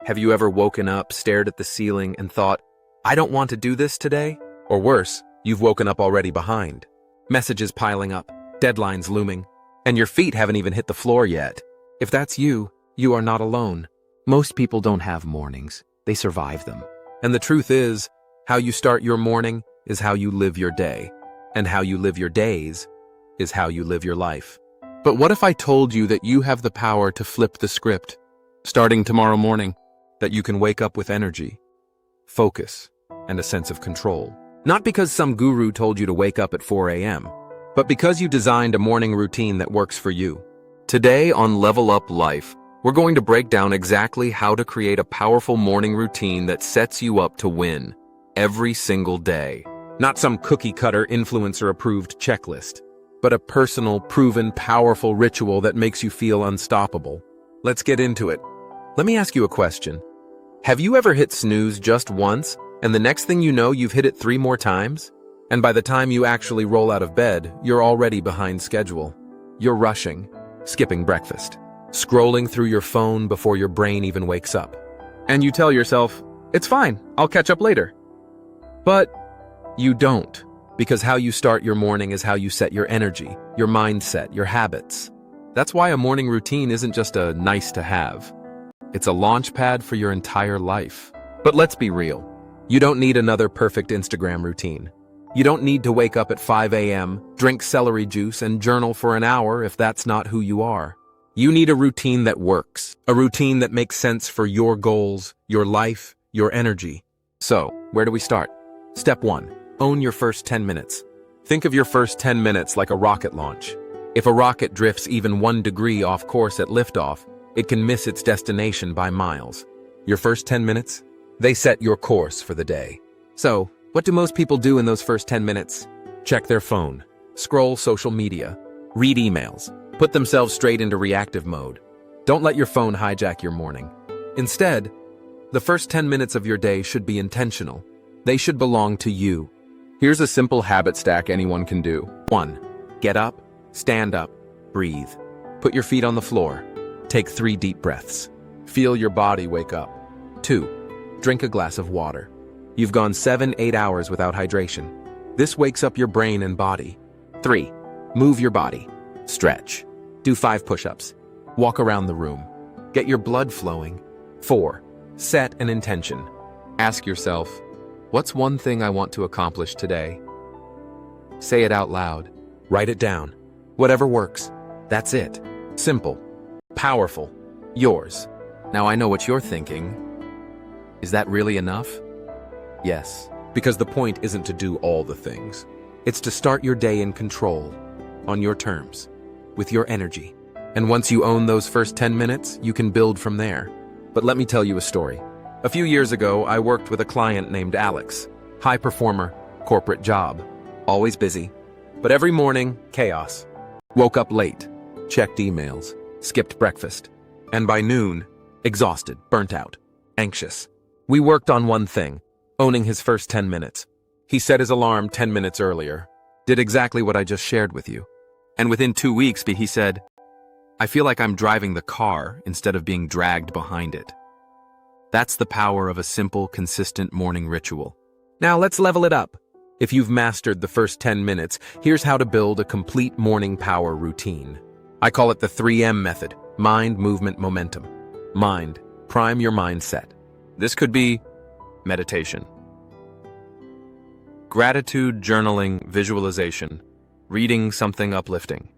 Have you ever woken up, stared at the ceiling, and thought, I don't want to do this today? Or worse, you've woken up already behind. Messages piling up, deadlines looming, and your feet haven't even hit the floor yet. If that's you, you are not alone. Most people don't have mornings, they survive them. And the truth is, how you start your morning is how you live your day. And how you live your days is how you live your life. But what if I told you that you have the power to flip the script, starting tomorrow morning, that you can wake up with energy, focus, and a sense of control? Not because some guru told you to wake up at 4 a.m., but because you designed a morning routine that works for you. Today on Level Up Life, we're going to break down exactly how to create a powerful morning routine that sets you up to win every single day. Not some cookie-cutter influencer-approved checklist, but a personal, proven, powerful ritual that makes you feel unstoppable. Let's get into it. Let me ask you a question. Have you ever hit snooze just once, and the next thing you know, you've hit it 3 more times? And by the time you actually roll out of bed, you're already behind schedule. You're rushing, skipping breakfast, scrolling through your phone before your brain even wakes up. And you tell yourself, it's fine, I'll catch up later. But you don't, because how you start your morning is how you set your energy, your mindset, your habits. That's why a morning routine isn't just a nice to have. It's a launch pad for your entire life. But let's be real. You don't need another perfect Instagram routine. You don't need to wake up at 5 a.m., drink celery juice, and journal for an hour if that's not who you are. You need a routine that works, a routine that makes sense for your goals, your life, your energy. So, where do we start? Step 1. Own your first 10 minutes. Think of your first 10 minutes like a rocket launch. If a rocket drifts even 1 degree off course at liftoff, it can miss its destination by miles. Your first 10 minutes? They set your course for the day. So, what do most people do in those first 10 minutes? Check their phone, scroll social media, read emails, put themselves straight into reactive mode. Don't let your phone hijack your morning. Instead, the first 10 minutes of your day should be intentional. They should belong to you. Here's a simple habit stack anyone can do. 1. Get up, stand up, breathe. Put your feet on the floor. Take 3 deep breaths. Feel your body wake up. 2. Drink a glass of water. You've gone 7-8 hours without hydration. This wakes up your brain and body. 3. Move your body. Stretch. Do 5 push-ups. Walk around the room. Get your blood flowing. 4. Set an intention. Ask yourself, what's one thing I want to accomplish today? Say it out loud. Write it down. Whatever works. That's it. Simple. Powerful. Yours. Now I know what you're thinking. Is that really enough? Yes, because the point isn't to do all the things. It's to start your day in control, on your terms, with your energy. And once you own those first 10 minutes, you can build from there. But let me tell you a story. A few years ago, I worked with a client named Alex. High performer, corporate job, always busy. But every morning, chaos. Woke up late, checked emails, skipped breakfast. And by noon, exhausted, burnt out, anxious. We worked on one thing, owning his first 10 minutes. He set his alarm 10 minutes earlier, did exactly what I just shared with you. And within 2 weeks, he said, I feel like I'm driving the car instead of being dragged behind it. That's the power of a simple, consistent morning ritual. Now let's level it up. If you've mastered the first 10 minutes, here's how to build a complete morning power routine. I call it the 3M method: mind, movement, momentum. Mind, prime your mindset. This could be meditation, gratitude, journaling, visualization, reading something uplifting.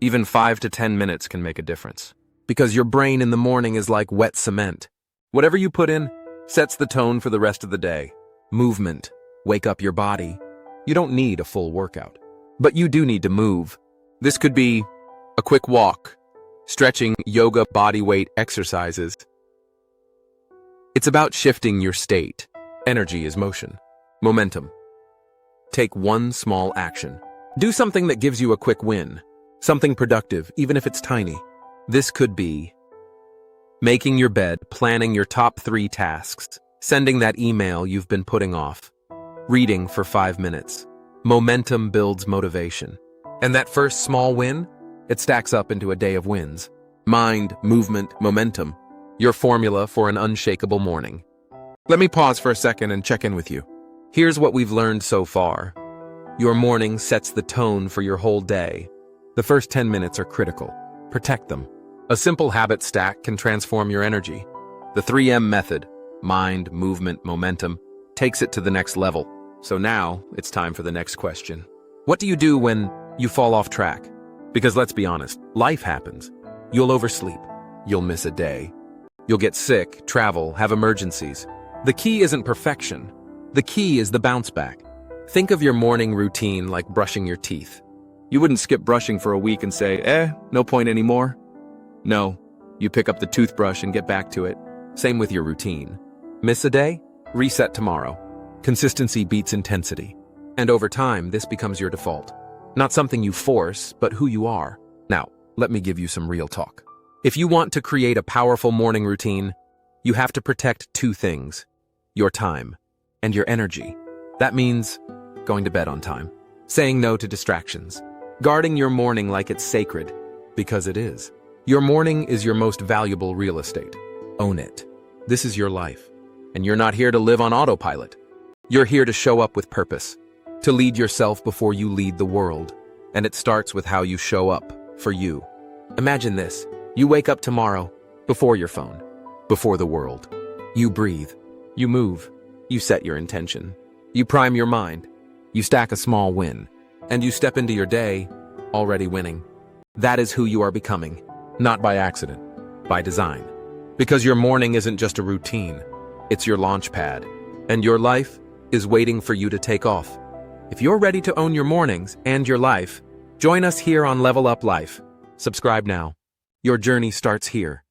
Even 5 to 10 minutes can make a difference. Because your brain in the morning is like wet cement. Whatever you put in sets the tone for the rest of the day. Movement, wake up your body. You don't need a full workout, but you do need to move. This could be a quick walk, stretching, yoga, body weight exercises. It's about shifting your state. Energy is motion. Momentum. Take one small action. Do something that gives you a quick win. Something productive, even if it's tiny. This could be making your bed, planning your top 3 tasks, sending that email you've been putting off, reading for 5 minutes. Momentum builds motivation. And that first small win, it stacks up into a day of wins. Mind, movement, momentum. Your formula for an unshakable morning. Let me pause for a second and check in with you. Here's what we've learned so far. Your morning sets the tone for your whole day. The first 10 minutes are critical. Protect them. A simple habit stack can transform your energy. The 3M method, mind, movement, momentum, takes it to the next level. So now, it's time for the next question. What do you do when you fall off track? Because let's be honest, life happens. You'll oversleep. You'll miss a day. You'll get sick, travel, have emergencies. The key isn't perfection. The key is the bounce back. Think of your morning routine like brushing your teeth. You wouldn't skip brushing for a week and say, no point anymore. No, you pick up the toothbrush and get back to it. Same with your routine. Miss a day? Reset tomorrow. Consistency beats intensity. And over time, this becomes your default. Not something you force, but who you are. Now, let me give you some real talk. If you want to create a powerful morning routine, you have to protect two things: your time and your energy. That means going to bed on time, saying no to distractions, guarding your morning like it's sacred, because it is. Your morning is your most valuable real estate. Own it. This is your life, and you're not here to live on autopilot. You're here to show up with purpose, to lead yourself before you lead the world, and it starts with how you show up for you. Imagine this. You wake up tomorrow, before your phone, before the world. You breathe, you move, you set your intention, you prime your mind, you stack a small win, and you step into your day already winning. That is who you are becoming, not by accident, by design. Because your morning isn't just a routine, it's your launch pad, and your life is waiting for you to take off. If you're ready to own your mornings and your life, join us here on Level Up Life. Subscribe now. Your journey starts here.